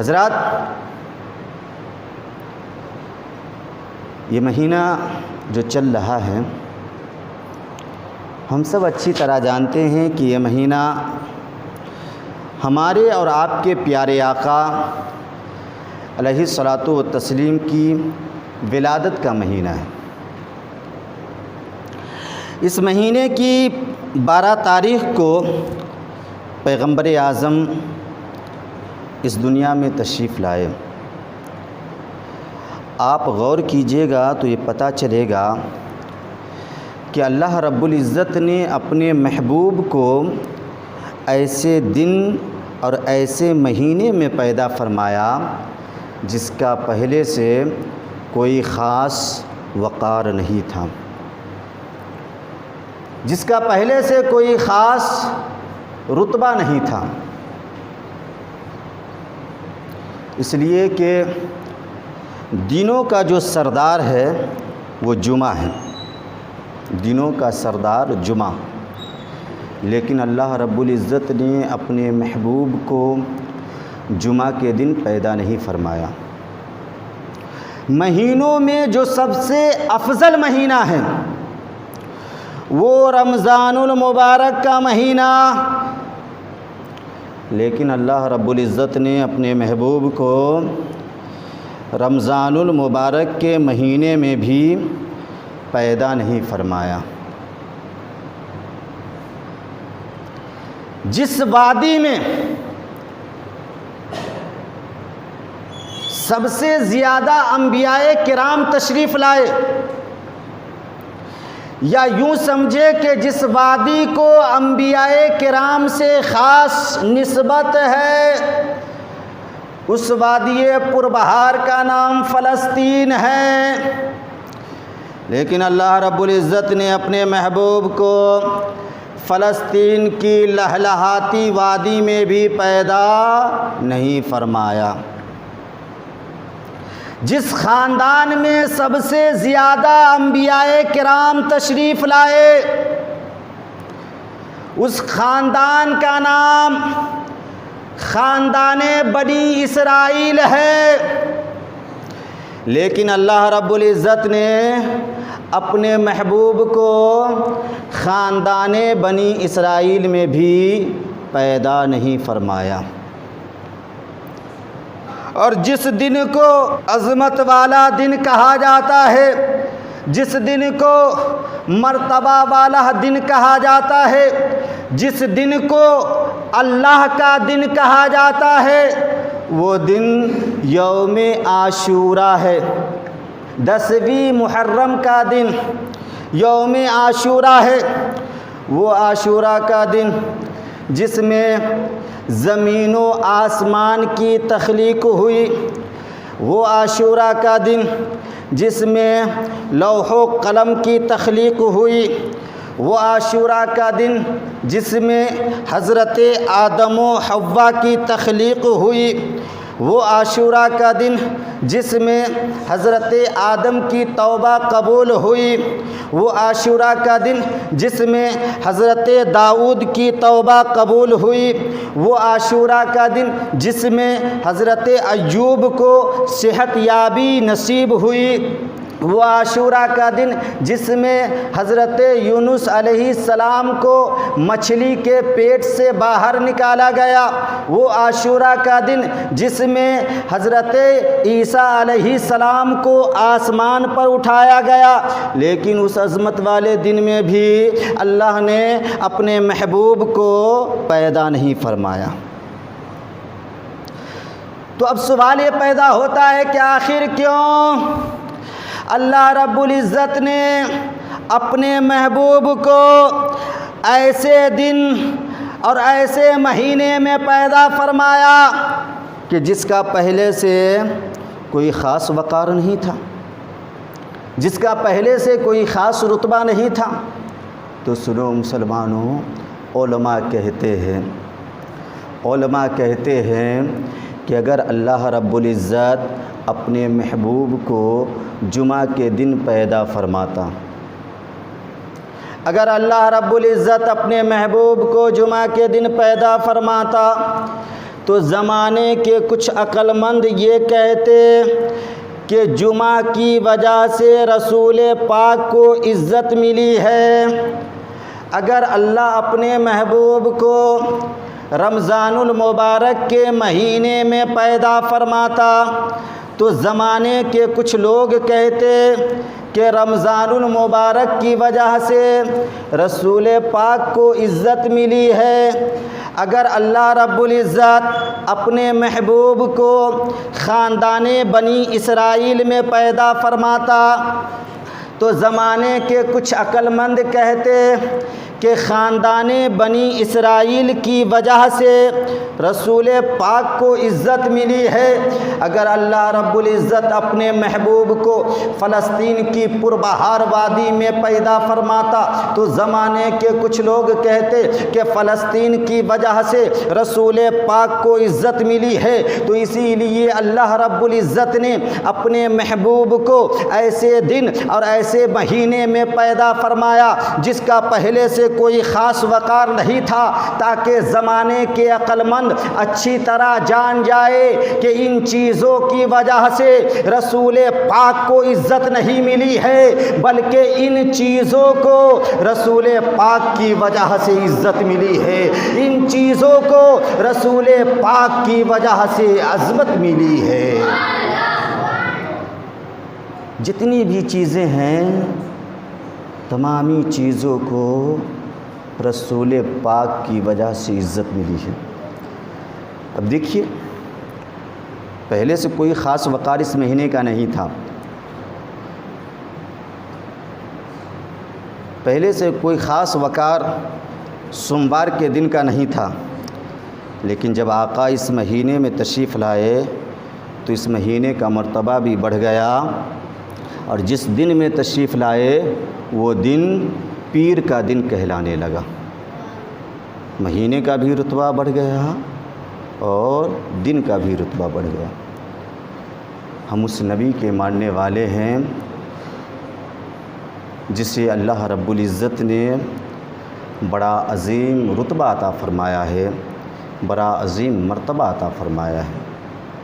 حضرات، یہ مہینہ جو چل رہا ہے، ہم سب اچھی طرح جانتے ہیں کہ یہ مہینہ ہمارے اور آپ کے پیارے آقا علیہ الصلاۃ والتسلیم کی ولادت کا مہینہ ہے۔ اس مہینے کی 12 تاریخ کو پیغمبر اعظم اس دنیا میں تشریف لائے۔ آپ غور کیجئے گا تو یہ پتہ چلے گا کہ اللہ رب العزت نے اپنے محبوب کو ایسے دن اور ایسے مہینے میں پیدا فرمایا جس کا پہلے سے کوئی خاص وقار نہیں تھا، جس کا پہلے سے کوئی خاص رتبہ نہیں تھا، اس لیے کہ دنوں کا جو سردار ہے وہ جمعہ ہے، دنوں کا سردار جمعہ، لیکن اللہ رب العزت نے اپنے محبوب کو جمعہ کے دن پیدا نہیں فرمایا۔ مہینوں میں جو سب سے افضل مہینہ ہے وہ رمضان المبارک کا مہینہ، لیکن اللہ رب العزت نے اپنے محبوب کو رمضان المبارک کے مہینے میں بھی پیدا نہیں فرمایا۔ جس وادی میں سب سے زیادہ انبیاء کرام تشریف لائے، یا یوں سمجھے کہ جس وادی کو انبیاء کرام سے خاص نسبت ہے، اس وادی پربہار کا نام فلسطین ہے، لیکن اللہ رب العزت نے اپنے محبوب کو فلسطین کی لہلہاتی وادی میں بھی پیدا نہیں فرمایا۔ جس خاندان میں سب سے زیادہ انبیاء کرام تشریف لائے، اس خاندان کا نام خاندان بنی اسرائیل ہے، لیکن اللہ رب العزت نے اپنے محبوب کو خاندان بنی اسرائیل میں بھی پیدا نہیں فرمایا۔ اور جس دن کو عظمت والا دن کہا جاتا ہے، جس دن کو مرتبہ والا دن کہا جاتا ہے، جس دن کو اللہ کا دن کہا جاتا ہے، وہ دن یوم عاشوراء ہے۔ 10ویں محرم کا دن یوم عاشوراء ہے، وہ عاشوراء کا دن جس میں زمین و آسمان کی تخلیق ہوئی، وہ عاشوراء کا دن جس میں لوح و قلم کی تخلیق ہوئی، وہ عاشوراء کا دن جس میں حضرت آدم و حوا کی تخلیق ہوئی، وہ عاشوراء کا دن جس میں حضرت آدم کی توبہ قبول ہوئی، وہ عاشوراء کا دن جس میں حضرت داؤد کی توبہ قبول ہوئی، وہ عاشوراء کا دن جس میں حضرت ایوب کو صحت یابی نصیب ہوئی، وہ عاشوراء کا دن جس میں حضرت یونس علیہ السلام کو مچھلی کے پیٹ سے باہر نکالا گیا، وہ عاشوراء کا دن جس میں حضرت عیسیٰ علیہ السلام کو آسمان پر اٹھایا گیا، لیکن اس عظمت والے دن میں بھی اللہ نے اپنے محبوب کو پیدا نہیں فرمایا۔ تو اب سوال یہ پیدا ہوتا ہے کہ آخر کیوں اللہ رب العزت نے اپنے محبوب کو ایسے دن اور ایسے مہینے میں پیدا فرمایا کہ جس کا پہلے سے کوئی خاص وقار نہیں تھا، جس کا پہلے سے کوئی خاص رتبہ نہیں تھا؟ تو سنو مسلمانوں، علماء کہتے ہیں کہ اگر اللہ رب العزت اپنے محبوب کو جمعہ کے دن پیدا فرماتا، اگر اللہ رب العزت اپنے محبوب کو جمعہ کے دن پیدا فرماتا تو زمانے کے کچھ عقل مند یہ کہتے کہ جمعہ کی وجہ سے رسول پاک کو عزت ملی ہے۔ اگر اللہ اپنے محبوب کو رمضان المبارک کے مہینے میں پیدا فرماتا تو زمانے کے کچھ لوگ کہتے کہ رمضان المبارک کی وجہ سے رسول پاک کو عزت ملی ہے۔ اگر اللہ رب العزت اپنے محبوب کو خاندان بنی اسرائیل میں پیدا فرماتا تو زمانے کے کچھ عقل مند کہتے کہ خاندان بنی اسرائیل کی وجہ سے رسول پاک کو عزت ملی ہے۔ اگر اللہ رب العزت اپنے محبوب کو فلسطین کی پربہار وادی میں پیدا فرماتا تو زمانے کے کچھ لوگ کہتے کہ فلسطین کی وجہ سے رسول پاک کو عزت ملی ہے۔ تو اسی لیے اللہ رب العزت نے اپنے محبوب کو ایسے دن اور ایسے مہینے میں پیدا فرمایا جس کا پہلے سے کوئی خاص وقار نہیں تھا، تاکہ زمانے کے عقل مند اچھی طرح جان جائے کہ ان چیزوں کی وجہ سے رسول پاک کو عزت نہیں ملی ہے، بلکہ ان چیزوں کو رسول پاک کی وجہ سے عزت ملی ہے، ان چیزوں کو رسول پاک کی وجہ سے عظمت ملی ہے۔ جتنی بھی چیزیں ہیں تمامی چیزوں کو رسول پاک کی وجہ سے عزت ملی ہے۔ اب دیکھیے، پہلے سے کوئی خاص وقار اس مہینے کا نہیں تھا، پہلے سے کوئی خاص وقار سوموار کے دن کا نہیں تھا، لیکن جب آقا اس مہینے میں تشریف لائے تو اس مہینے کا مرتبہ بھی بڑھ گیا، اور جس دن میں تشریف لائے وہ دن پیر کا دن کہلانے لگا۔ مہینے کا بھی رتبہ بڑھ گیا اور دن کا بھی رتبہ بڑھ گیا۔ ہم اس نبی کے ماننے والے ہیں جسے اللہ رب العزت نے بڑا عظیم رتبہ عطا فرمایا ہے، بڑا عظیم مرتبہ عطا فرمایا ہے۔